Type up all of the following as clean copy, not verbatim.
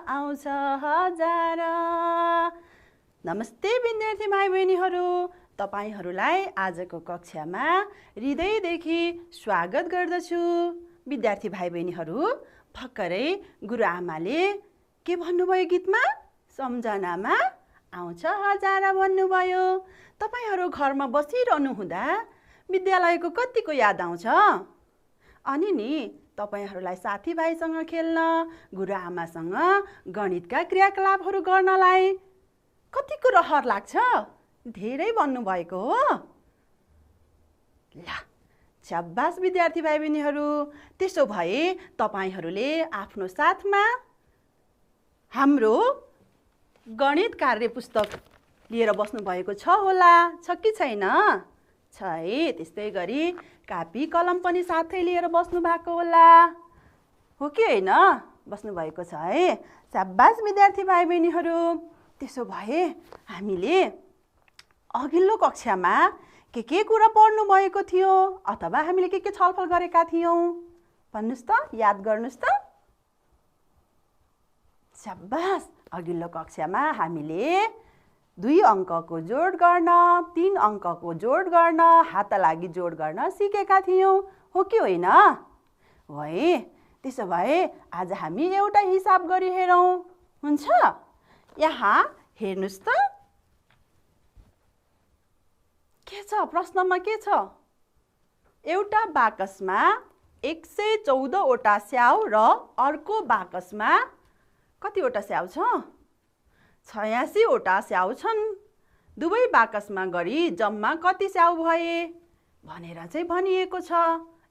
आउँछ हजार। नमस्ते विद्यार्थी भाइ बहिनीहरू, तपाईहरूलाई आजको कक्षामा हृदयदेखि स्वागत गर्दछु। विद्यार्थी भाइ बहिनीहरू, भर्खरै गुरुआमाले के भन्नुभयो गीतमा? सम्झनामा आउँछ हजार भन्नुभयो। तपाईहरू घरमा बसिरहनु हुँदा विद्यालयको कतिको याद आउँछ? अनि नि तपाईहरूलाई साथीभाइसँग खेल्न, गुरुआमासँग गणितका क्रियाकलापहरू गर्नलाई कतिको रहर लाग्छ? धेरै भन्नुभएको हो। ल, शाबास विद्यार्थी भाइ बहिनीहरू। त्यसो भए तपाईहरूले आफ्नो साथमा हाम्रो गणित कार्य पुस्तक लिएर बस्नु भएको छ होला, छ कि छैन? छ है। त्यस्तै गरी कापी कलम पनि साथै लिएर बस्नु भएको होला, हो कि होइन? बस्नु भएको छ है। शाबास विद्यार्थी भाइ बहिनीहरू। त्यसो भए हामीले अघिल्लो कक्षामा के कुरा पढ्नु भएको थियो अथवा हामीले के छलफल गरेका थियौँ? भन्नुस् त, याद गर्नुस् त। शाबास। अघिल्लो कक्षामा हामीले 2 अङ्कको जोड गर्न, 3 अङ्कको जोड गर्न, हात लागि जोड गर्न सिकेका थियौँ, हो कि होइन? हो है। त्यसो भए आज हामी एउटा हिसाब गरी हेरौँ, हुन्छ? यहाँ हेर्नुस् त, के छ प्रश्नमा? के छ? एउटा बाकसमा 114 वटा स्याउ र अर्को बाकसमा कतिवटा स्याउ छ? 86 वटा स्याउ छन्। दुवै बाकसमा गरी जम्मा कति स्याउ भए भनेर चाहिँ भनिएको छ।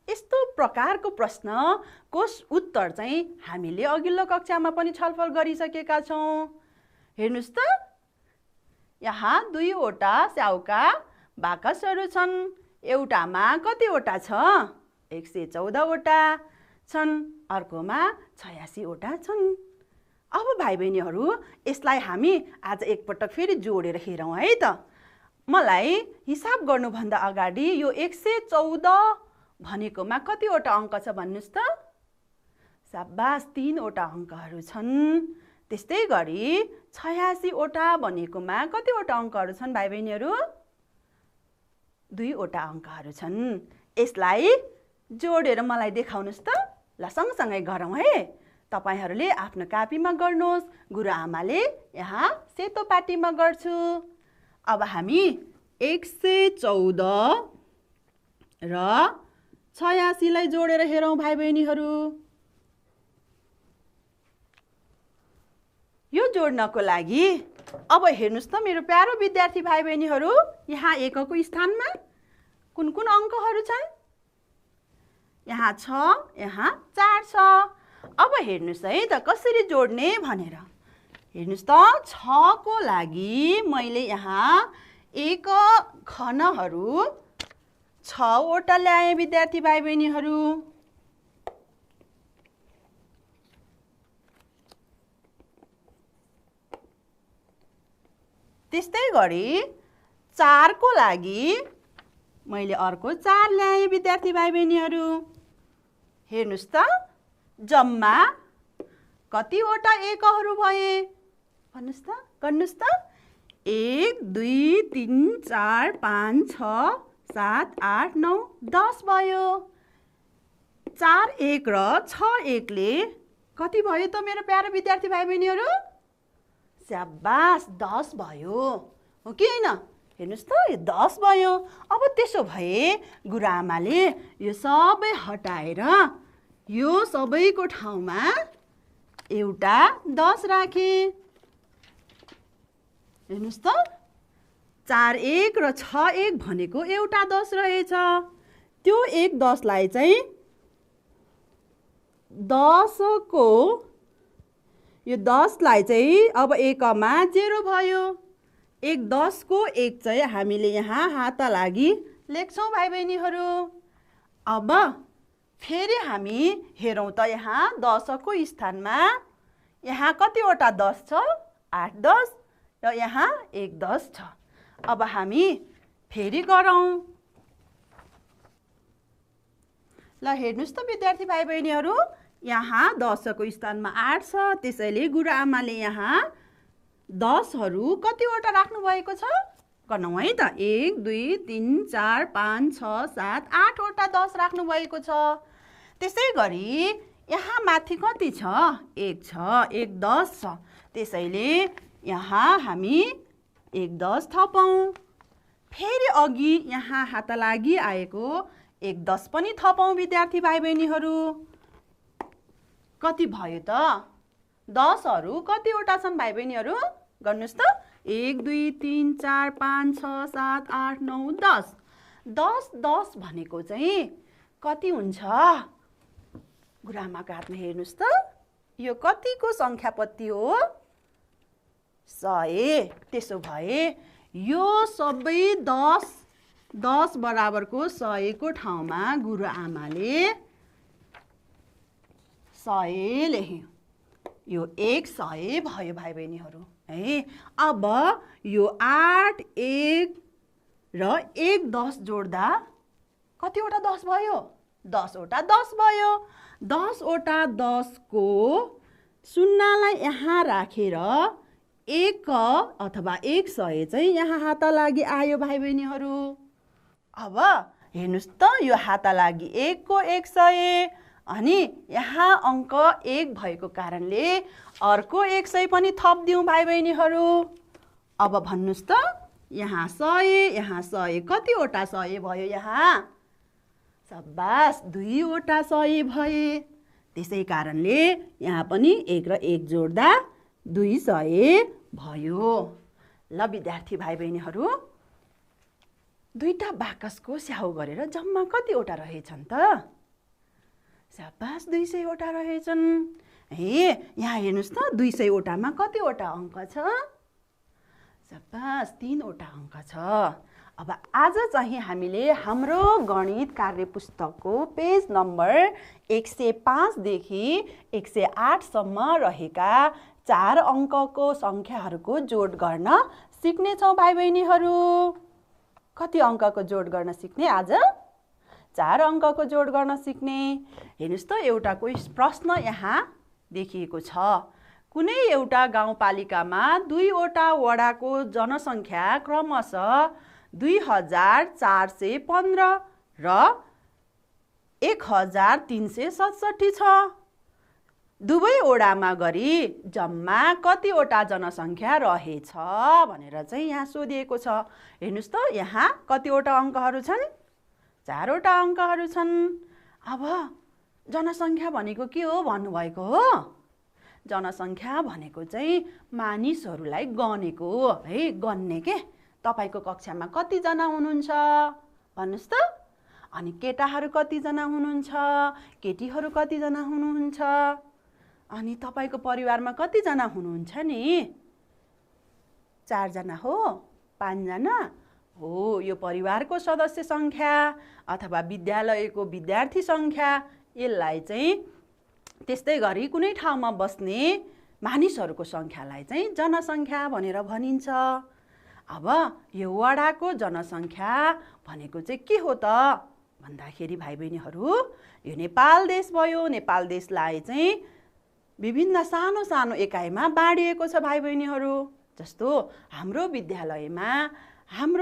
यस्तो प्रकारको प्रश्नको उत्तर चाहिँ हामीले अघिल्लो कक्षामा पनि छलफल गरिसकेका छौँ। हेर्नुस् त, यहाँ 2 वटा स्याउका बाकसहरू छन्। एउटामा कतिवटा छ? 114 वटा छन्, अर्कोमा 86 वटा छन्। अब भाइ बहिनीहरू, यसलाई हामी आज एकपटक फेरि जोडेर हेरौँ है त। मलाई हिसाब गर्नुभन्दा अगाडि यो 114 भनेकोमा कतिवटा अङ्क छ भन्नुस् त? शाबास, 3 वटा अङ्कहरू छन्। त्यस्तै गरी 86 वटा भनेकोमा कतिवटा अङ्कहरू छन् भाइ बहिनीहरू? 2 वटा अङ्कहरू छन्। यसलाई जोडेर मलाई देखाउनुस् त। ल, सँगसँगै गरौँ है। तपाईहरूले आफ्नो कापीमा गर्नुहोस्, गुरुआमाले यहाँ सेतो पाटीमा गर्छु। अब हामी 114 र 86 लाई जोडेर हेरौँ भाइ बहिनीहरू। यो जोड्नको लागि अब हेर्नुस् त मेरो प्यारो विद्यार्थी भाइ बहिनीहरू, यहाँ एकको स्थानमा कुन कुन अङ्कहरू छन्? यहाँ 6, यहाँ 4 छ। अब हेर्नुस् है त कसरी जोड्ने भनेर। हेर्नुस् त, 6 को लागि मैले यहाँ एक घनहरू 6 वटा ल्याएँ विद्यार्थी भाइ बहिनीहरू। त्यस्तै गरी 4 को लागि मैले अर्को 4 ल्याएँ विद्यार्थी भाइ बहिनीहरू। हेर्नुस् त, जम्मा कतिवटा एकहरू भए भन्नुस् त, गर्नुस् त। 1, 2, 3, 4, 5, 6, 7, 8, 9, 10 भयो। 4 1 र 6 1 ले कति भयो त मेरो प्यारो विद्यार्थी भाइ बहिनीहरू? शाबास, 10 भयो, हो कि होइन? हेर्नुस् त, यो 10 भयो। अब त्यसो भए गुरुआमाले यो सबै हटाएर यो सबैको ठाउँमा एउटा 10 राखे। हेर्नुस् त, 4 1 र 6 1 भनेको एउटा 10 रहेछ। त्यो एक 10 लाई चाहिँ 10 को यो 10 लाई चाहिँ अब एकमा 0 भयो। एक 10 को 1 चाहिँ हामीले यहाँ हात लागि लेख्छौँ भाइ बहिनीहरू। अब फेरि हामी हेरौँ त, यहाँ 10 को स्थानमा यहाँ कतिवटा 10 छ? 8 10 र यहाँ 1 10 छ। अब हामी फेरि गरौँ। ल, हेर्नुस् त विद्यार्थी भाइ बहिनीहरू, यहाँ 10को स्थानमा 8 छ, त्यसैले गुरुआमाले यहाँ 10हरू कतिवटा राख्नु भएको छ गनौँ है त। 1 2 3 4 5 6 7 8वटा 10 राख्नु भएको छ। त्यसै गरी यहाँ माथि कति छ? 1 छ, 1 10 छ, त्यसैले यहाँ हामी 1 10 थपौँ। फेरि अघि यहाँ हात लागि आएको 1 10 पनि थपौँ विद्यार्थी भाइ बहिनीहरू। कति भयो त? 10हरू कतिवटा छन् भाइ बहिनीहरू? गर्नुहोस् त। 1 2 3 4 5 6 7 8 9 10। 10 10 भनेको चाहिँ कति हुन्छ? गुरुआमाको हातमा हेर्नुहोस् त, यो कतिको सङ्ख्या पत्ती हो? 100। त्यसो भए यो सबै 10 बराबरको 100को ठाउँमा गुरुआमाले 100 लेख्यो। यो 100 भयो भाइ बहिनीहरू है। अब यो 8 1 र 1 10 जोड्दा कतिवटा 10 भयो? 10वटा 10 भयो। 10वटा 10को शून्यलाई यहाँ राखेर 1 अथवा 100 चाहिँ यहाँ हात लागि आयो भाइ बहिनीहरू। अब हेर्नुहोस् त, यो हात लागि 1 को 100 अनि यहाँ अङ्क 1 भएको कारणले अर्को 100 पनि थप्दिउँ भाइ बहिनीहरू। अब भन्नुहोस् त, यहाँ 100 यहाँ 100 कतिवटा 100 भयो? यहाँ सबास 2वटा 100 भए। त्यसै कारणले यहाँ पनि 1 र 1 जोड्दा 200 भयो। ल विद्यार्थी भाइ बहिनीहरू, दुईटा बाकसको स्याउ गरेर जम्मा कतिवटा रहेछन् त? सबास 200वटा रहेछन्। हे यहाँ हेर्नुहोस् त, 200वटामा कतिवटा अङ्क छ? सबास 3वटा अङ्क छ। अब आज चाहिँ हामीले हाम्रो गणित कार्यपुस्तकको पेज नम्बर 105 देखि 108 सम्म रहेका 4 अङ्कको सङ्ख्याहरूको जोड गर्न सिक्नेछौँ भाइ बहिनीहरू। कति अङ्कको जोड गर्न सिक्ने आज? 4 अङ्कको जोड गर्न सिक्ने। हेर्नुहोस् त, एउटा कोही प्रश्न यहाँ देखिएको छ। कुनै एउटा गाउँपालिकामा 2वटा वडाको जनसङ्ख्या क्रमशः 2415 र 1367 छ। दुवै वडामा गरी जम्मा कतिवटा जनसङ्ख्या रहेछ भनेर चाहिँ यहाँ सोधिएको छ। हेर्नुहोस् त, यहाँ कतिवटा अङ्कहरू छन्? 4वटा अङ्कहरू छन्। अब जनसङ्ख्या भनेको के हो भन्नुभएको हो? जनसङ्ख्या भनेको चाहिँ मानिसहरूलाई गनेको हो है, गन्ने के। तपाईँको कक्षामा कतिजना हुनुहुन्छ भन्नुहोस् त? अनि केटाहरू कतिजना हुनुहुन्छ? केटीहरू कतिजना हुनुहुन्छ? अनि तपाईँको परिवारमा कतिजना हुनुहुन्छ नि? 4 जना हो? 5 जना हो? यो परिवारको सदस्य सङ्ख्या अथवा विद्यालयको विद्यार्थी सङ्ख्या। यसलाई चाहिँ त्यस्तै गरी कुनै ठाउँमा बस्ने मानिसहरूको सङ्ख्यालाई चाहिँ जनसङ्ख्या भनेर भनिन्छ। अब यो वडाको जनसङ्ख्या भनेको चाहिँ के हो त भन्दाखेरि भाइ बहिनीहरू, यो नेपाल देश भयो। नेपाल देशलाई चाहिँ विभिन्न सानो सानो एकाइमा बाँडिएको छ भाइ बहिनीहरू। जस्तो हाम्रो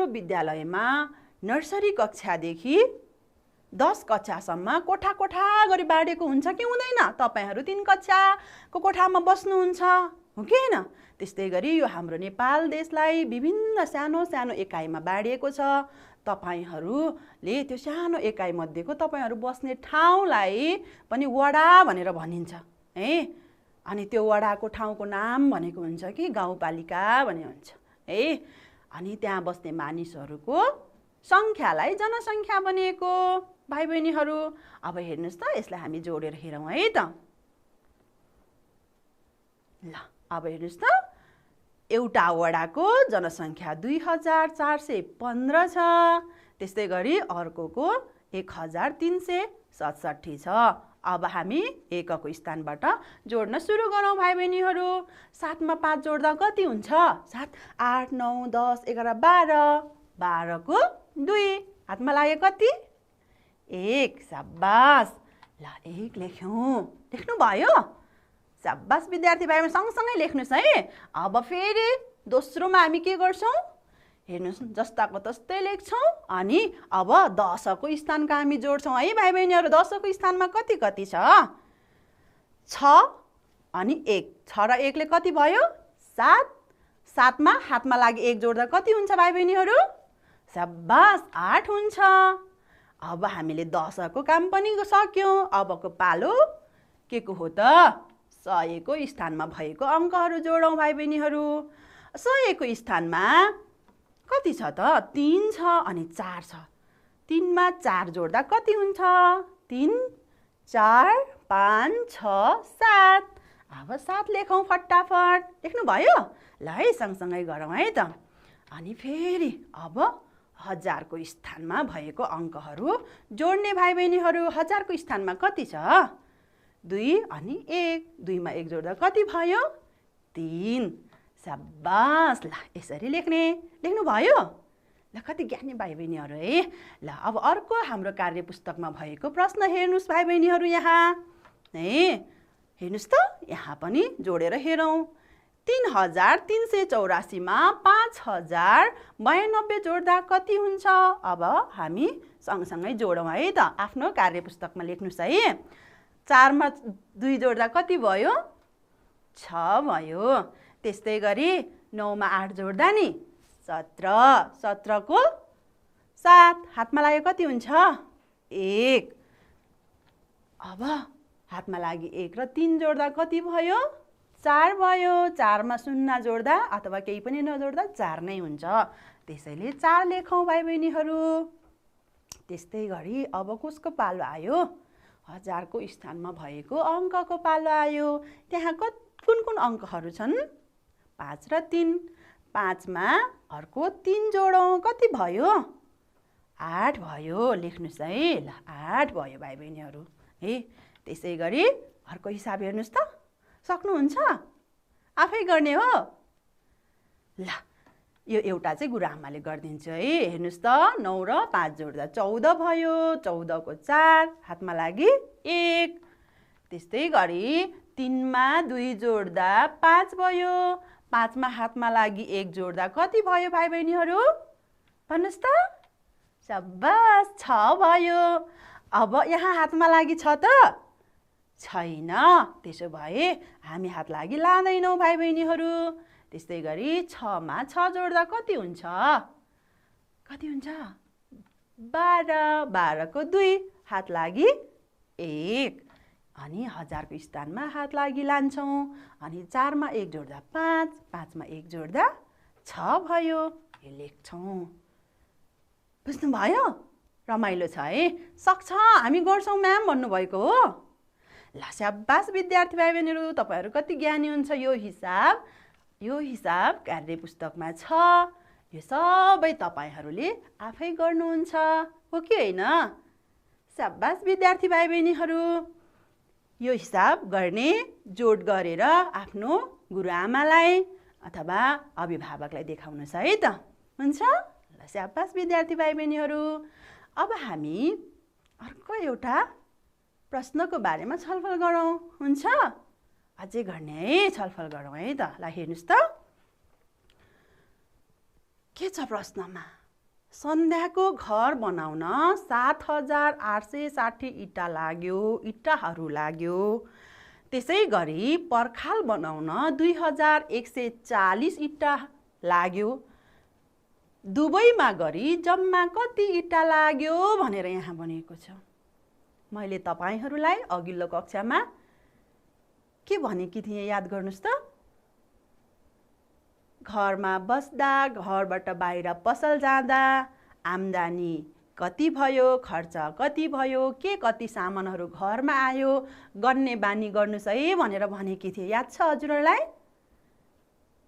विद्यालयमा नर्सरी कक्षादेखि 10 कक्षासम्म कोठा कोठा गरी बाँडिएको हुन्छ कि हुँदैन? तपाईँहरू 3 कक्षाको कोठामा बस्नुहुन्छ हो कि होइन? त्यस्तै गरी यो हाम्रो नेपाल देशलाई विभिन्न सानो सानो एकाइमा बाँडिएको छ। तपाईँहरूले त्यो सानो एकाइ मध्येको तपाईँहरू बस्ने ठाउँलाई पनि वडा भनेर भनिन्छ है। अनि त्यो वडाको ठाउँको नाम भनेको हुन्छ कि गाउँपालिका भन्ने हुन्छ है। अनि त्यहाँ बस्ने मानिसहरूको सङ्ख्यालाई जनसङ्ख्या बनिएको भाइ बहिनीहरू। अब हेर्नुहोस् त, यसलाई हामी जोडेर हेरौँ है त। ल अब हेर्नुहोस् त, एउटा वडाको जनसङ्ख्या 2415 छ। त्यस्तै गरी अर्कोको 1367 छ। अब हामी एकको स्थानबाट जोड्न सुरु गरौँ भाइ बहिनीहरू। 7 मा 5 जोड्दा कति हुन्छ? 7 8 9 10 11 12। 12 को 2 हातमा लाग्यो कति? 1। सबास ल 1 लेख्यौँ। लेख्नुभयो? शाबास विद्यार्थी भाइमा सँगसँगै लेख्नुहोस् है। अब फेरि दोस्रोमा हामी के गर्छौँ? हेर्नुहोस् जस्ताको तस्तै लेख्छौँ अनि अब दशको स्थानका हामी जोड्छौँ है भाइ बहिनीहरू। दशको स्थानमा कति कति छ? 6 अनि 1। 6 र 1 ले कति भयो? 7। 7 मा हातमा लागि 1 जोड्दा कति हुन्छ भाइ बहिनीहरू? शाबास 8 हुन्छ। अब हामीले दशको काम पनि सक्यौँ। अबको पालो के को हो त? 100 को स्थानमा भएको अङ्कहरू जोडौँ भाइ बहिनीहरू। 100 को स्थानमा कति छ त? 3 छ अनि 4 छ। 3 मा 4 जोड्दा कति हुन्छ? 3 4 5 6 7। अब 7 लेखौँ फटाफट। लेख्नुभयो? ल है सँगसँगै गरौँ है त। अनि फेरि अब 1000 को स्थानमा भएको अङ्कहरू जोड्ने भाइ बहिनीहरू। 1000 को स्थानमा कति छ? 2 अनि 1। 2 मा 1 जोड्दा कति भयो? 3। शाबास। ल यसरी लेख्ने। लेख्नुभयो? ल कति ज्ञानी भाइ बहिनीहरू है। ल अब अर्को हाम्रो कार्य पुस्तकमा भएको प्रश्न हेर्नुहोस् भाइ बहिनीहरू। यहाँ है हेर्नुहोस् त, यहाँ पनि जोडेर हेरौँ। 3384 मा 5092 जोड्दा कति हुन्छ? अब हामी सँगसँगै जोडौँ है त। आफ्नो कार्य पुस्तकमा लेख्नुहोस् है। 4 मा 2 जोड्दा कति भयो? 6 भयो। त्यस्तै गरी 9 मा 8 जोड्दा नि 17। 17 को 7 हातमा लाग्यो कति हुन्छ? 1। अब हातमा लागि 1 र 3 जोड्दा कति भयो? 4 भयो। 4 मा 0 जोड्दा अथवा केही पनि नजोड्दा 4 नै हुन्छ। त्यसैले 4 लेखौँ भाइ बहिनीहरू। त्यस्तै गरी अब कसको पालो आयो? 1000 को स्थानमा भएको अङ्कको पालो आयो। त्यहाँ कुन कुन अङ्कहरू छन्? 5 र 3। 5 मा अर्को 3 जोडौँ कति भयो? 8 भयो। लेख्नुहोस् है। ल 8 भयो भाइ बहिनीहरू है। त्यसै गरी अर्को हिसाब हेर्नुहोस् त। सक्नुहुन्छ? आफै गर्ने हो? ल यो एउटा चाहिँ गुरुआमाले गरिदिन्छु है। हेर्नुहोस् त 9 र 5 जोड्दा 14 भयो। 14 को 4 हातमा लागि 1। त्यस्तै गरी 3 मा 2 जोड्दा 5 भयो। 5 मा हातमा लागि 1 जोड्दा कति भयो भाइ बहिनीहरू? भन्नुहोस् त। शाबास 6 भयो। अब यहाँ हातमा लागि छ त? छैन। त्यसो भए हामी हात लागि लाँदैनौँ भाइ बहिनीहरू। त्यस्तै गरी 6 मा 6 जोड्दा कति हुन्छ? कति हुन्छ? 12। 12 को 2 हात लागि 1। अनि 1000 को स्थानमा हात लागि लान्छौँ। अनि 4 मा 1 जोड्दा 5। 5 मा 1 जोड्दा 6 भयो। यो लेख्छौँ। बुझ्नुभयो? रमाइलो छ है। सक्छ हामी गर्छौँ म्याम भन्नुभएको हो। ल शाबास विद्यार्थी भाइ बहिनीहरू, तपाईँहरू कति ज्ञानी हुन्छ। यो हिसाब कार्य पुस्तकमा छ। यो सबै तपाईँहरूले आफै गर्नुहुन्छ हो कि होइन? शाबास विद्यार्थी भाइ बहिनीहरू। यो हिसाब गर्ने जोड गरेर आफ्नो गुरुआमालाई अथवा अभिभावकलाई देखाउनुहोस् है त। हुन्छ? ल शाबास विद्यार्थी भाइ बहिनीहरू। अब हामी अर्को एउटा प्रश्नको बारेमा छलफल गरौँ। हुन्छ? अझै गर्ने है, छलफल गरौँ है त। ल हेर्नुहोस् त के छ प्रश्नमा? सन्ध्याको घर बनाउन 7860 इँटाहरू लाग्यो। त्यसै गरी पर्खाल बनाउन 2140 इँटा लाग्यो। दुवैमा गरी जम्मा कति इँटा लाग्यो भनेर यहाँ भनेको छ। मैले तपाईहरूलाई अघिल्लो कक्षामा के भनेकी थिएँ याद गर्नुहोस् त। घरमा बस्दा, घरबाट बाहिर पसल जाँदा आम्दानी कति भयो, खर्च कति भयो, के कति सामानहरू घरमा आयो, गर्ने बानी गर्नुहोस् है भनेर भनेकी थिएँ। याद छ हजुरहरूलाई?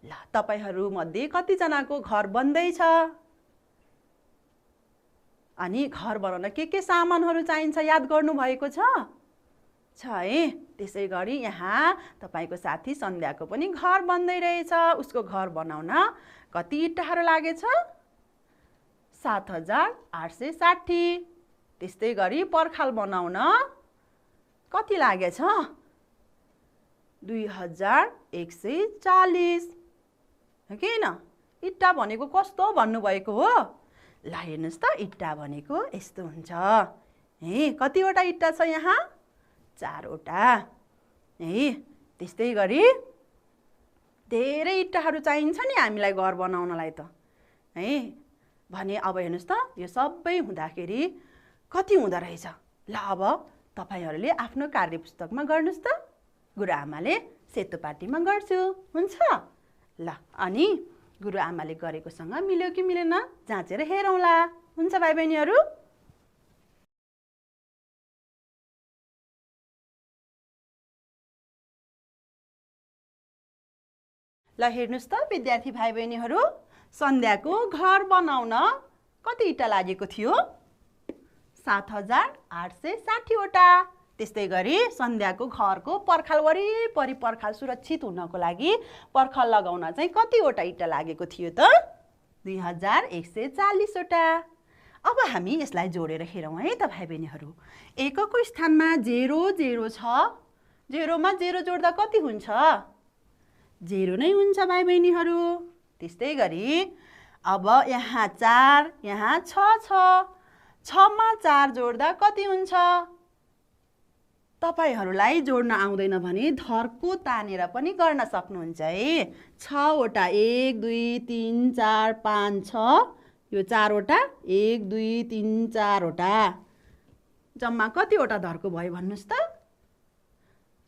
ल तपाईहरूमध्ये कतिजनाको घर बन्दैछ? अनि घर बनाउन के सामानहरू चाहिन्छ याद गर्नुभएको छ है। त्यसै गरी यहाँ तपाईँको साथी सन्ध्याको पनि घर बन्दै रहेछ। उसको घर बनाउन कति इँटाहरू लागेछ? 7860। त्यस्तै गरी पर्खाल बनाउन कति लागेछ 2140 हो कि हैन इट्टा भनेको कस्तो भन्नुभएको हो ल हेर्नुस् त इट्टा भनेको यस्तो हुन्छ है कतिवटा इट्टा छ यहाँ 4 वटा है त्यस्तै गरी धेरै इट्टाहरू चाहिन्छ नि हामीलाई घर बनाउनलाई त है भने अब हेर्नुस् त यो सबै हुँदाखेरि कति हुँदो रहेछ ल अब तपाईहरुले आफ्नो कार्यपुस्तकमा गर्नुस् त गुरुआमाले सेतो पाटीमा गर्छु हुन्छ ल अनि गुरुआमाले गरेकोसँग मिल्यो कि मिलेन जाँचेर हेरौँला हुन्छ भाइ बहिनीहरु ल हेर्नुस् त विद्यार्थी भाइ बहिनीहरु सन्ध्याको घर बनाउन कति इट्टा लागेको थियो 7860 वटा त्यस्तै गरी सन्ध्याको घरको पर्खाल वरिपरि पर्खाल सुरक्षित हुनको लागि पर्खाल लगाउन चाहिँ कति वटा इट्टा लागेको थियो त 2140 वटा अब हामी यसलाई जोडेर हेरौँ है त भाइ बहिनीहरु एकको स्थानमा 0 0 छ 0 मा 0 जोड्दा कति हुन्छ 0 नै हुन्छ भाइ बहिनीहरु त्यस्तै गरी अब यहाँ 4 यहाँ 6 छ 6 मा 4 जोड्दा कति हुन्छ तपाईहरुलाई जोड्न आउँदैन भने धर्को तानेर पनि गर्न सक्नुहुन्छ है 6 वटा 1 2 3 4 5 6 यो 4 वटा 1 2 3 4 वटा जम्मा कति वटा धर्को भयो भन्नुस् त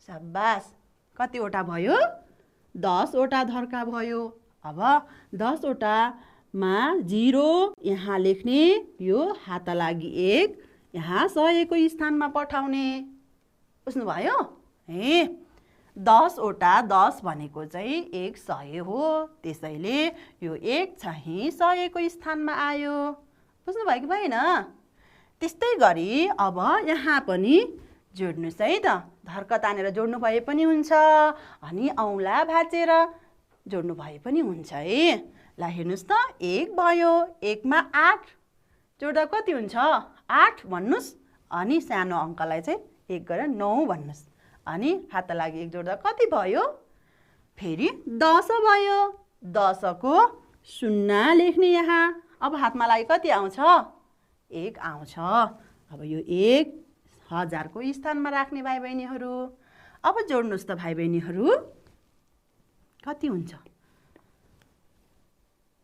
शाबास कति वटा भयो 10 वटा धर्का भयो अब 10 वटा मा 0 यहाँ लेख्ने यो हाता लागि 1 यहाँ 100 को स्थानमा पठाउने बुझ्नु भयो हे 10 वटा 10 भनेको चाहिँ 100 हो त्यसैले यो 1 चाहिँ 100 को स्थानमा आयो बुझ्नु भयो कि भएन त्यस्तै गरी अब यहाँ पनि जोड्नुस् है त धर्का तानेर जोड्नु भए पनि हुन्छ अनि औँला भाचेर जोड्नु भए पनि हुन्छ है ल हेर्नुस् त 1 भयो 1 मा 8 जोड्दा कति हुन्छ 8 भन्नुस् अनि सानो अङ्कलाई चाहिँ 1 गरेर 9 भन्नुस् अनि हात लागि 1 जोड्दा कति भयो फेरि 10 भयो 10 को 0 लेख्ने यहाँ अब हातमा लागि कति आउँछ 1 आउँछ अब यो 1 1000 को स्थानमा राख्ने भाइ बहिनीहरु अब जोड्नुस् त भाइ बहिनीहरु कति हुन्छ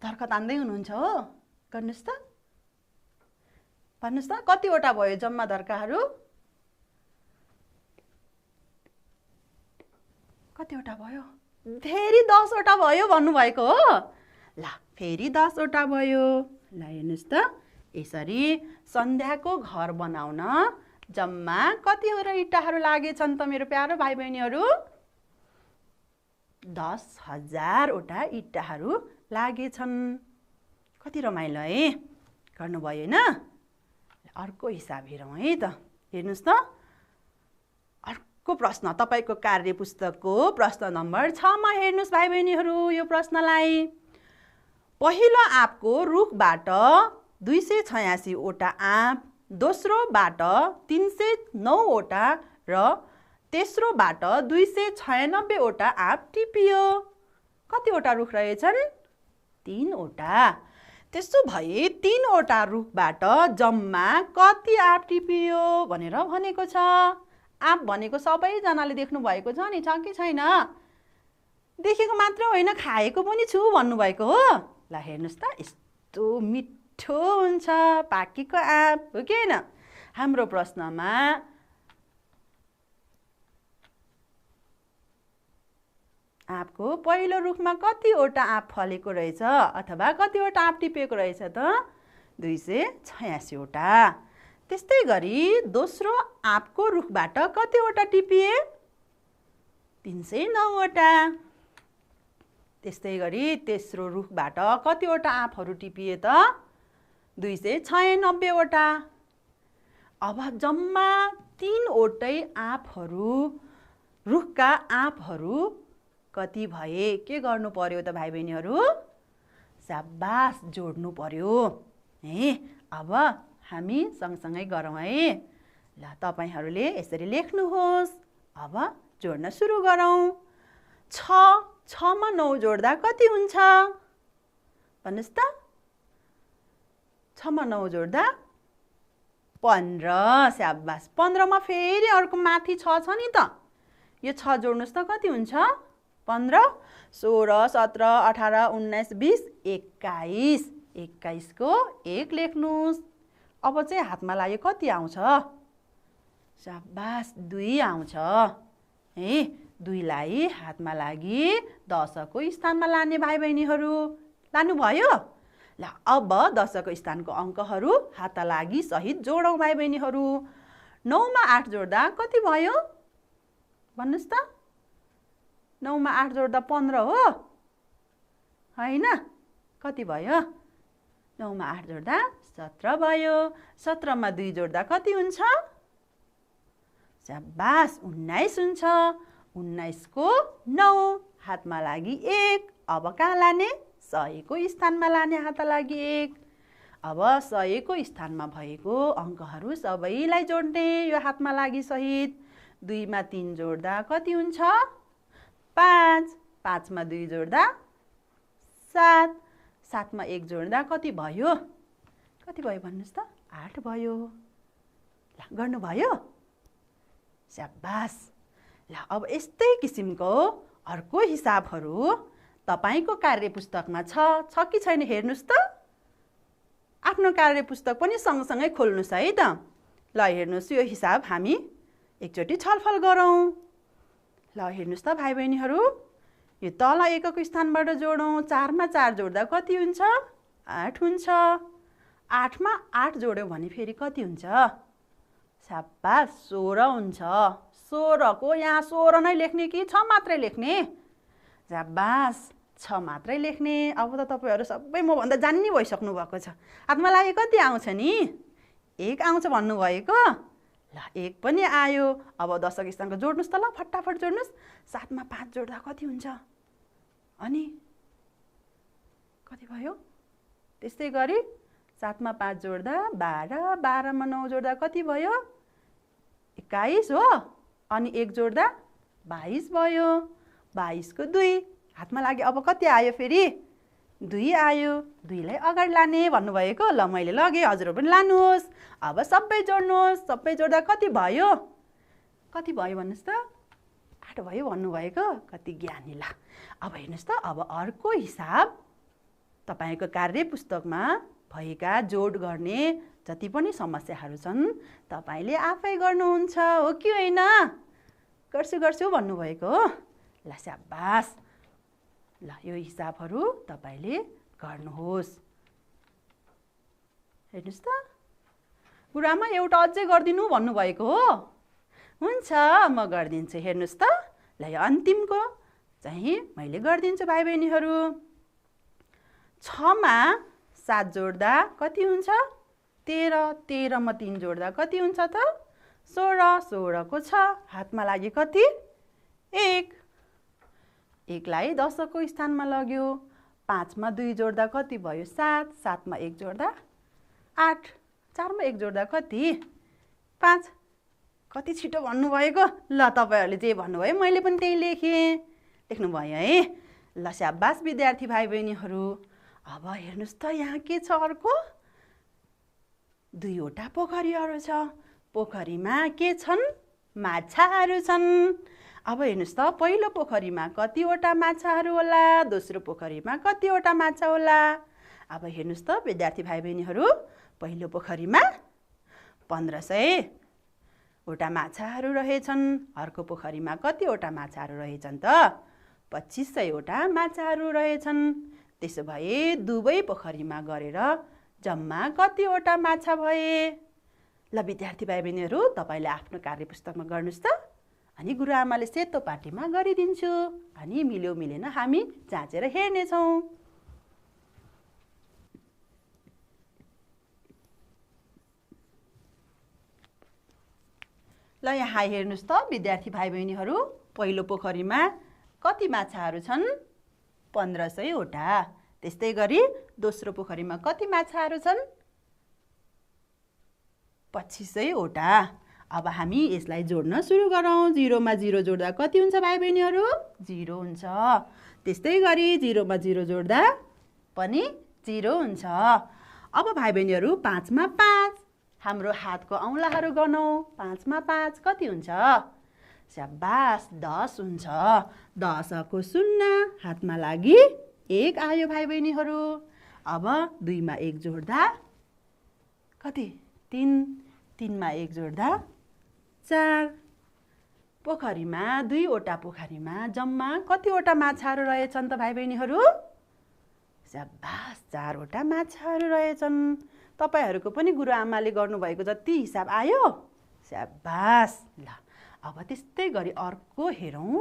धर्का तान्दै हुनुहुन्छ हो गर्नुस् त भन्नुस् त कति वटा भयो जम्मा धर्काहरू कति वटा भयो फेरि 10 वटा भयो भन्नु भएको हो ल फेरि 10 वटा भयो ल हेर्नुस् त यसरी सन्ध्याको घर बनाउन जम्मा कतिवटा इट्टाहरू लागेछन् त मेरो प्यारो भाइ बहिनीहरु 10,000 वटा इट्टाहरू लागेछन् कति रमाइलो है गर्नुभयो हैन अर्को हिसाब हेरौँ है त हेर्नुस् त अर्को प्रश्न तपाईको कार्यपुस्तकको प्रश्न नम्बर 6 मा हेर्नुस् भाइ बहिनीहरु यो प्रश्नलाई पहिलो आँपको रुखबाट 286 वटा आँप दोस्रोबाट 309 वटा र तेस्रोबाट 296 वटा आँप टिपियो कतिवटा रुख रहेछन् 3 वटा त्यसो भए 3 वटा रुखबाट जम्मा कति आँप टिपियो भनेर भनेको छ आँप भनेको सबैजनाले देख्नु भएको छ नि छ कि छैन देखेको मात्र होइन खाएको पनि छु भन्नु भएको हो ल हेर्नुस् त यस्तो मिठो हुन्छ पाकेको आँप हो कि हैन हाम्रो प्रश्नमा आँपको पहिलो रुखमा कतिवटा आँप फलेको रहेछ अथवा कतिवटा आँप टिपेको रहेछ त 286 वटा त्यस्तै गरी दोस्रो आँपको रुखबाट कतिवटा टिपिए 309 वटा त्यस्तै गरी तेस्रो रुखबाट कतिवटा आँपहरू टिपिए त 296 वटा अब जम्मा 3 वटै आँपहरू रुखका आँपहरू कति भए के गर्नु पर्यो त भाइ बहिनीहरु शाबास जोड्नु पर्यो है अब हामी सँगसँगै गरौँ है ल तपाईहरुले यसरी लेख्नुहोस्। अब जोड्न सुरु गरौँ। 6 मा 9 जोड्दा कति हुन्छ? भन्नुस् त। 6 मा 9 जोड्दा 15। स्याबास। 15 मा फेरि अर्को माथि 6 छ नि त। यो 6 जोड्नुस् त कति हुन्छ? 15, 16, 17, 18, 19, 20, 21। 21 को 1 लेख्नुस्। अब चाहिँ हातमा लाग्यो कति आउँछ? स्याबास 2 आउँछ। है 2 लाई हातमा लागि 10 को स्थानमा लाने भाइ बहिनीहरू लानु भयो? ल अब 10 को स्थानको अङ्कहरू हात लागि सहित जोडौँ भाइ बहिनीहरू। 9 मा 8 जोड्दा कति भयो? भन्नुस् त। 9 मा 8 जोड्दा 15 हो? हैन? कति भयो? 9 मा 8 जोड्दा 17 भयो। 17 मा 2 जोड्दा कति हुन्छ? स्याबास 19 हुन्छ। 19 को 9 हातमा लागि 1। अब कहाँ लाने? 100 को स्थानमा लाने हात लागि 1। अब 100 को स्थानमा भएको अङ्कहरू सबैलाई जोड्ने यो हातमा लागि सहित। 2 मा 3 जोड्दा कति हुन्छ? 5। 5 मा 2 जोड्दा 7। 7 मा 1 जोड्दा कति भयो? कति भयो भन्नुस् त? 8 भयो। ल गर्नुभयो? स्याबास। ल अब यस्तै किसिमको अर्को हिसाबहरू तपाईको कार्यपुस्तकमा छ कि छैन हेर्नुस् त। आफ्नो कार्यपुस्तक पनि सँगसँगै खोल्नुस् है त। ल हेर्नुस् यो हिसाब हामी एकचोटि छलफल गरौँ। ल हेर्नुस् त भाइ बहिनीहरू। यो तल 1 को स्थानबाट जोडौँ। 4 मा 4 जोड्दा कति हुन्छ? 8 हुन्छ। 8 मा 8 जोड्यौँ भने फेरि कति हुन्छ? स्याबास 16 हुन्छ। 16 को यहाँ 16 नै लेख्ने कि 6 मात्रै लेख्ने? स्याबास 6 मात्रै लेख्ने। अब त तपाईहरु सबै म भन्दा जान्नी भइसक्नु भएको छ। हातमा लागि कति आउँछ नि? 1 आउँछ भन्नुभएको? ल 1 पनि आयो। अब 10 को स्थानको जोड्नुस् त ल फटाफट जोड्नुस्। 7 मा 5 जोड्दा कति हुन्छ? अनि कति भयो? त्यस्तै गरी 7 मा 5 जोड्दा 12। 12 मा 9 जोड्दा कति भयो? 21 हो। अनि 1 जोड्दा 22 भयो। 22 को 2 हातमा लागि अब कति आयो फेरि? 2 आयो। 2 लाई अगाडि लाने भन्नुभएको? ल मैले लगे, हजुरहरु पनि लानुहोस्। अब सबै जोड्नुहोस्। सबै जोड्दा कति भयो? कति भयो भन्नुस् त? 8 भयो भन्नुभएको? कति ज्ञानी। ल अब हेर्नुस् त। अब अर्को हिसाब तपाईको कार्यपुस्तकमा भएका जोड गर्ने जति पनि समस्याहरू छन् तपाईले आफै गर्नुहुन्छ हो कि हैन? गर्छु भन्नुभएको हो? ल स्याबास। ल यो हिसाबहरू तपाईले गर्नुहोस्। हेर्नुस् त। गुरुआमा एउटा अझै गर्दिनु भन्नुभएको हो? हुन्छ म गर्दिन्छु। हेर्नुस् त। ल यो अन्तिमको चाहिँ मैले गर्दिन्छु भाइ बहिनीहरू। 6 मा 7 जोड्दा कति हुन्छ? 13। 13 मा 3 जोड्दा कति हुन्छ त? 16। 16 को 6 हातमा लागि कति? 1। 1 लाई 10 को स्थानमा लग्यो। 5 मा 2 जोड्दा कति भयो? 7। 7 मा 1 जोड्दा 8। 4 मा 1 जोड्दा कति? 5। कति छिटो भन्नुभएको? ल तपाईहरुले जे भन्नुभयो मैले पनि त्यही लेखेँ। लेख्नुभयो है? ल स्याबास विद्यार्थी भाइ बहिनीहरू। अब हेर्नुस् त यहाँ के छ अर्को? 2 वटा पोखरीहरू छ। पोखरीमा के छन्? माछाहरू छन्। अब हेर्नुस् त पहिलो पोखरीमा कतिवटा माछाहरू होला? दोस्रो पोखरीमा कतिवटा माछा होला? अब हेर्नुस् त विद्यार्थी भाइ बहिनीहरू। पहिलो पोखरीमा 1500 वटा माछाहरू रहेछन्। अर्को पोखरीमा कतिवटा माछाहरू रहेछन् त? 2500 वटा माछाहरू रहेछन्। त्यसो भए दुवै पोखरीमा गरेर जम्मा कतिवटा माछा भए? ल विद्यार्थी भाइ बहिनीहरू तपाईले आफ्नो कार्यपुस्तकमा गर्नुस् त। अनि गुरुआमाले सेतो पाटीमा गरिदिन्छु। अनि मिल्यो मिलेन हामी जाँचेर हेर्नेछौँ। ल यहाँ हेर्नुस् त विद्यार्थी भाइ बहिनीहरू। पहिलो पोखरीमा कति माछाहरू छन्? 1500 वटा। त्यस्तै गरी दोस्रो पोखरीमा कति माछाहरू छन्? 2500 वटा। अब हामी यसलाई जोड्न सुरु गरौँ। 0 मा 0 जोड्दा कति हुन्छ भाइ बहिनीहरू? 0 हुन्छ। त्यस्तै गरी 0 मा 0 जोड्दा पनि 0 हुन्छ। अब भाइ बहिनीहरू 5 मा 5 हाम्रो हातको औँलाहरू गनौँ। 5 मा 5 कति हुन्छ? स्याबास 10 हुन्छ। 10 को 0 हातमा लागि 1 आयो भाइ बहिनीहरू। अब 2 मा 1 जोड्दा कति? 3। 3 मा 1 जोड्दा 4। पोखरीमा 2वटा पोखरीमा जम्मा कतिवटा माछाहरू रहेछन् त भाइ बहिनीहरू? स्याबास 4वटा माछाहरू रहेछन्। तपाईहरूको पनि गुरुआमाले गर्नुभएको जति हिसाब आयो? स्याबास। ल अब त्यस्तै गरी अर्को हेरौँ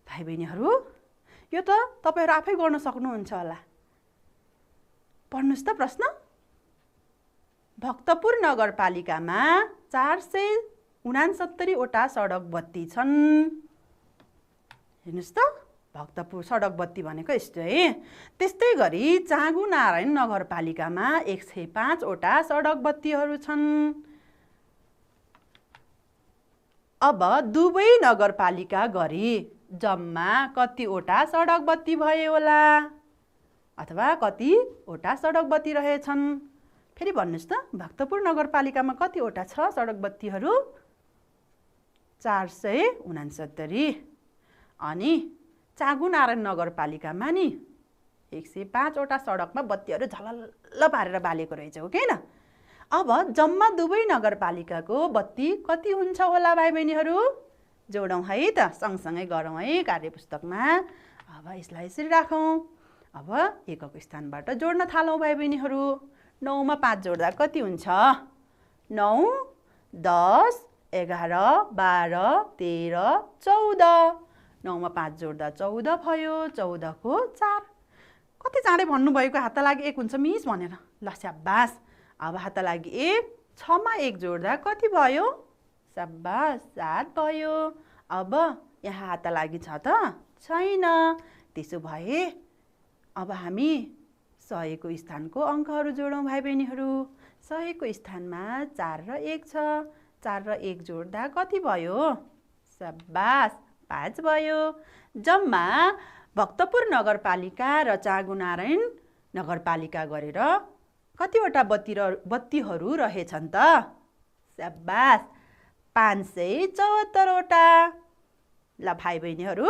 भाइ बहिनीहरू। यो त तपाईहरू आफै गर्न सक्नुहुन्छ होला। पढ्नुस् त प्रश्न। भक्तपुर नगरपालिकामा 469 वटा सडक बत्ती छन्। हेर्नुस् त, भक्तपुर सडक बत्ती भनेको यस्तो है। त्यस्तै गरी चाँगु नारायण नगरपालिकामा 105 वटा सडक बत्तीहरू छन्। अब दुवै नगरपालिका गरी जम्मा कतिवटा सडक बत्ती भए होला? अथवा कतिवटा सडक बत्ती रहेछन्? फेरि भन्नुस् त, भक्तपुर नगरपालिकामा कतिवटा छ सडक बत्तीहरू? 469। अनि चाँगु नारायण नगरपालिकामा नि 105 वटा सडकमा बत्तीहरू झलल्ल पारेर बालेको रहेछ, हो कि न? अब जम्मा दुवै नगरपालिकाको बत्ती कति हुन्छ होला भाइ बहिनीहरू? जोडौँ है त, सँगसँगै गरौँ है कार्यपुस्तकमा। अब यसलाई यसरी राखौँ। अब एकको स्थानबाट जोड्न थालौँ भाइ बहिनीहरू। 9 मा 5 जोड्दा कति हुन्छ? 9, 10, 11, 12, 13, 14। 9 मा 5 जोड्दा 14 भयो। 14 को 4। कति चाँडै भन्नुभएको हात लागि 1 हुन्छ मिस भनेर। ल स्याबास। अब हात लागि 1। 6 मा 1 जोड्दा कति भयो? स्याबास 7 भयो। अब यहाँ हात लागि छ त? छैन। त्यसो भए अब हामी 100 को स्थानको अङ्कहरू जोडौँ भाइ बहिनीहरू। 100 को स्थानमा 4 र 1 छ। 4 र 1 जोड्दा कति भयो? स्याबास 5 भयो। जम्मा भक्तपुर नगरपालिका र चाँगु नारायण नगरपालिका गरेर कतिवटा बत्तीहरू रहेछन् त? स्याबास 574 वटा। ल भाइ बहिनीहरू,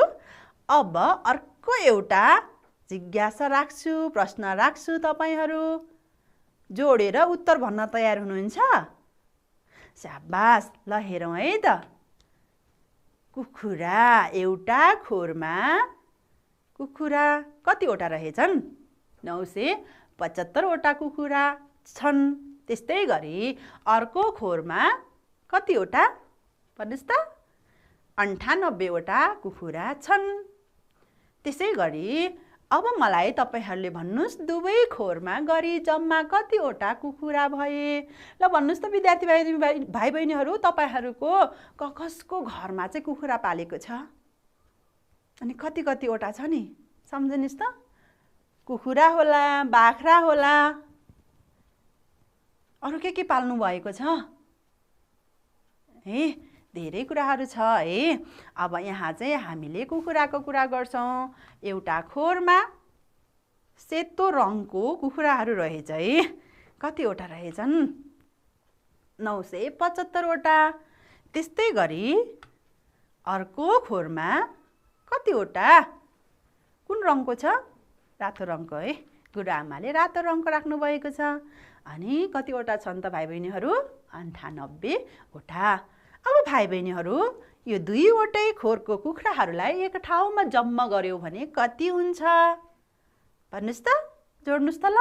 अब अर्को एउटा जिज्ञासा राख्छु, प्रश्न राख्छु। तपाईहरू जोडेर उत्तर भन्न तयार हुनुहुन्छ? स्याबास। ल हेरौँ है त। कुखुरा एउटा खोरमा कुखुरा कतिवटा रहेछन्? 975 वटा कुखुरा छन्। त्यस्तै गरी अर्को खोरमा कतिवटा? भन्नुस् त। 98 वटा कुखुरा छन्। त्यसै गरी अब मलाई तपाईहरूले भन्नुस्, दुवै खोरमा गरी जम्मा कतिवटा कुखुरा भए? ल भन्नुस् त विद्यार्थी भाइ बहिनीहरू, तपाईहरूको कसको घरमा चाहिँ कुखुरा पालेको छ? अनि कतिवटा छ नि? सम्झिनुस् त। कुखुरा होला, बाख्रा होला, अरू के पाल्नु भएको छ? हे धेरै कुराहरू छ है। अब यहाँ चाहिँ हामीले कुखुराको कुरा गर्छौँ। एउटा खोरमा सेतो रङको कुखुराहरू रहेछ है। कतिवटा रहेछन्? 975 वटा। त्यस्तै गरी अर्को खोरमा कतिवटा? कुन रङको छ? रातो रङको है। गुरुआमाले रातो रङको राख्नु भएको छ। अनि कतिवटा छन् त भाइ बहिनीहरू? 98 वटा। अब भाइ बहिनीहरू, यो दुईवटै खोरको कुखुराहरूलाई एक ठाउँमा जम्मा गर्यो भने कति हुन्छ? भन्नुस् त। जोड्नुस् त। ल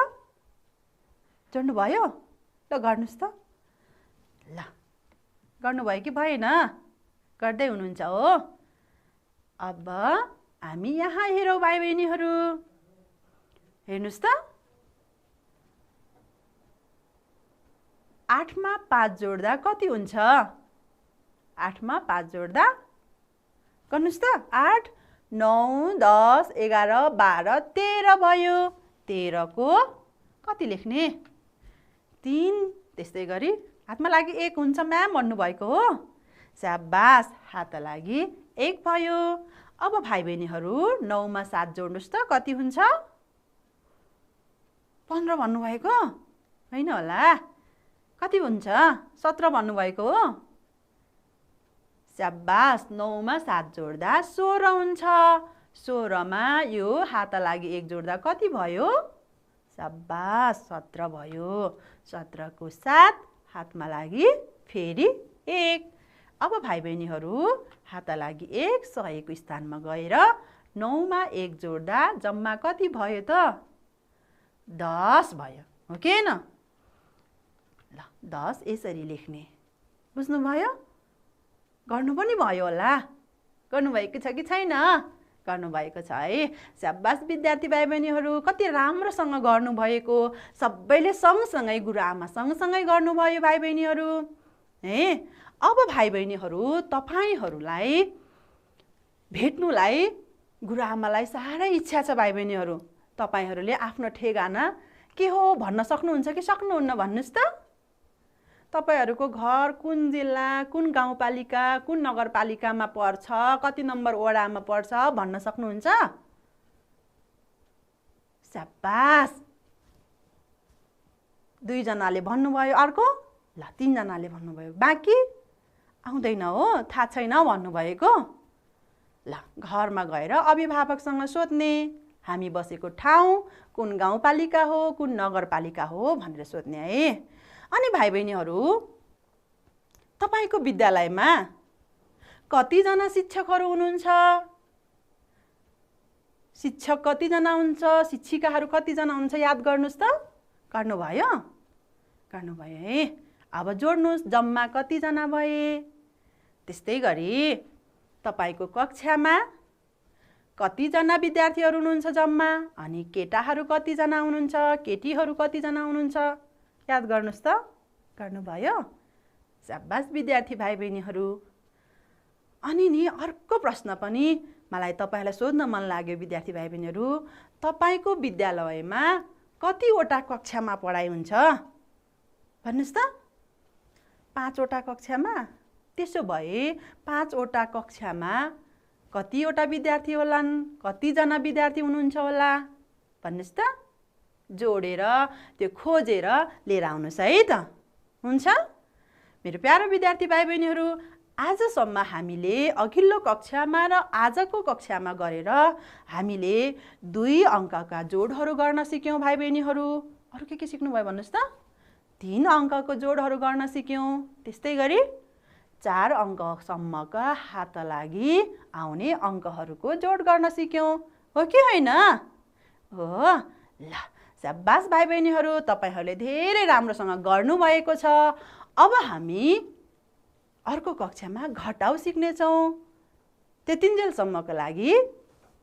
जोड्नु भयो? ल गर्नुस् त। ल गर्नुभयो कि भएन? गर्दै हुनुहुन्छ हो। अब हामी यहाँ हेरौँ भाइ बहिनीहरू। हेर्नुस् त। 8 मा 5 जोड्दा कति हुन्छ? 8 मा 5 जोड्दा गर्नुस् त। 8, 9, 10, 11, 12, 13 भयो। 13 को कति लेख्ने? 3। त्यस्तै गरी हातमा लागि 1 हुन्छ म्याम भन्नुभएको हो। स्याबास, हात लागि 1 भयो। अब भाइ बहिनीहरू 9 मा 7 जोड्नुहोस् त कति हुन्छ? 15 भन्नुभएको होइन होला? कति हुन्छ? 17 भन्नुभएको हो। स्याबास, 9 मा 7 जोड्दा 16 हुन्छ। 16 मा यो हात लागि 1 जोड्दा कति भयो? स्याबास, 17 भयो। 17 को साथ हातमा लागि फेरि 1। अब भाइ बहिनीहरू हात लागि 1 100 को स्थानमा गएर 9 मा 1 जोड्दा जम्मा कति भयो त? 10 भयो, हो कि हैन? ल, 10 यसरी लेख्ने। बुझ्नुभयो? गर्नु पनि भयो होला? गर्नुभएको छ कि छैन? गर्नुभएको छ है। स्याबास विद्यार्थी भाइ बहिनीहरू, कति राम्रोसँग गर्नुभएको। सबैले सँगसँगै गुरुआमा सँगसँगै गर्नुभयो भाइ बहिनीहरू है। अब भाइ बहिनीहरू तपाईहरूलाई भेट्नुलाई गुरुआमालाई साह्रै इच्छा छ भाइ बहिनीहरू। तपाईहरूले आफ्नो ठेगाना के हो भन्न सक्नुहुन्छ कि सक्नुहुन्न? भन्नुहोस् त। तपाईहरूको घर कुन जिल्ला, कुन गाउँपालिका, कुन नगरपालिकामा पर्छ, कति नम्बर वडामा पर्छ भन्न सक्नुहुन्छ? स्याबास, 2 जनाले भन्नुभयो। अर्को? ल, 3 जनाले भन्नुभयो। बाँकी आउँदैन हो, थाहा छैन भन्नुभएको। ल, घरमा गएर अभिभावकसँग सोध्ने, हामी बसेको ठाउँ कुन गाउँपालिका हो, कुन नगरपालिका हो भनेर सोध्ने है। अनि भाइ बहिनीहरू, तपाईको विद्यालयमा कतिजना शिक्षकहरू हुनुहुन्छ? शिक्षक कतिजना हुन्छ? शिक्षिकाहरू कतिजना हुन्छ? याद गर्नुहोस् त। गर्नुभयो? गर्नुभयो है। अब जोड्नुहोस्, जम्मा कतिजना भए? त्यस्तै गरी तपाईको कक्षामा कतिजना विद्यार्थीहरू हुनुहुन्छ जम्मा? अनि केटाहरू कतिजना हुनुहुन्छ? केटीहरू कतिजना हुनुहुन्छ? याद गर्नुहोस् त। गर्नुभयो? स्याबास विद्यार्थी भाइ बहिनीहरू। अनि नि अर्को प्रश्न पनि मलाई तपाईलाई सोध्न मन लाग्यो विद्यार्थी भाइ बहिनीहरू। तपाईको विद्यालयमा कतिवटा कक्षामा पढाइ हुन्छ? भन्नुहोस् त। 5 वटा कक्षामा? त्यसो भए 5 वटा कक्षामा कतिवटा विद्यार्थी होलान्? कतिजना विद्यार्थी हुनुहुन्छ होला? भन्नुहोस् त। जोडेर त्यो खोजेर लिएर आउनुहोस् है त। हुन्छ? मेरो प्यारो विद्यार्थी भाइ बहिनीहरू, आजसम्म हामीले अघिल्लो कक्षामा र आजको कक्षामा गरेर हामीले 2 अङ्कका जोडहरू गर्न सिक्यौँ भाइ बहिनीहरू। अरू के सिक्नुभयो भन्नुहोस् त? 3 अङ्कको जोडहरू गर्न सिक्यौँ। त्यस्तै गरी 4 अङ्कसम्मका हात लागि आउने अङ्कहरूको जोड गर्न सिक्यौँ, हो कि होइन? हो। ल, स्याबास भाइ बहिनीहरू, तपाईहरूले धेरै राम्रोसँग गर्नुभएको छ। अब हामी अर्को कक्षामा घटाउ सिक्नेछौँ। त्यतिन्जेलसम्मको लागि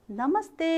नमस्ते।